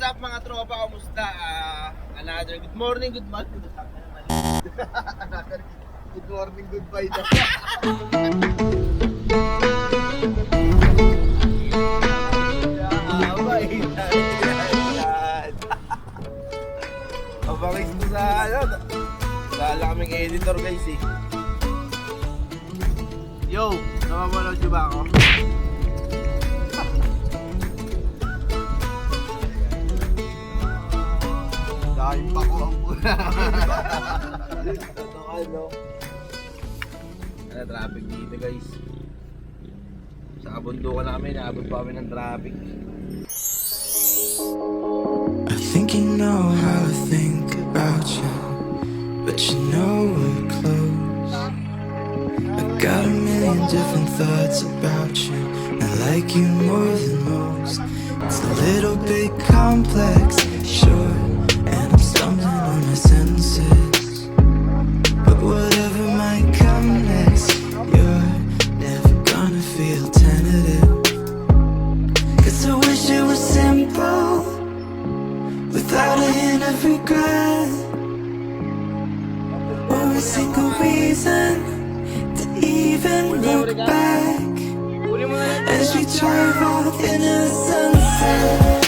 up mga tropa? Kamusta? Another good morning, good morning. Good morning, goodbye daw. Mabangis ko sa ano. Lala kaming editor guys eh. Yo, nakapanood nyo ba ako? Dahil pa ko ang pula. Ano? Ano traffic dito guys. Sa kabundukan namin, naabot pa kami ng traffic. I think you know how I think about you, but you know we're close. I got a million different thoughts about you, I like you more than most. It's a little bit complex, sure, and I'm stumbling on my senses. But whatever might come next, you're never gonna feel tentative. 'Cause I wish it was simple, without a hint of regret, or a single reason to even look back, as we drive off into the sunset.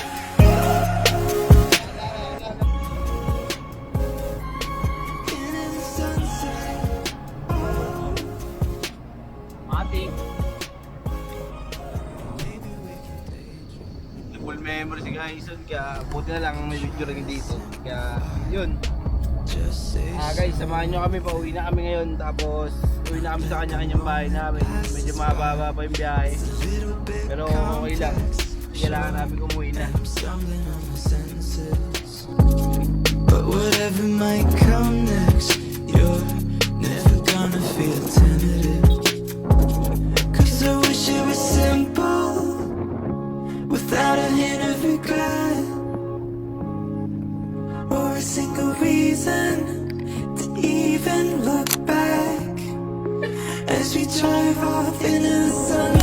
Into the sunset. Matik. Maybe we can daydream. Full memory si Gaison, kaya buti na lang may video rin dito. Kaya yun. Just say Guys, samahan nyo kami, pauwi na kami ngayon. Tapos uwi na kami sa kanya-kanyang bahay namin. Medyo mababa pa yung biyahe, little bit pero okay lang. Kailangan namin umuwi na. I'm stumbling on my senses. But whatever might come next, you're never gonna feel tentative. 'Cause I wish it was simple, without a hint of regret, or a single reason to even look back, as we drive off into the sun.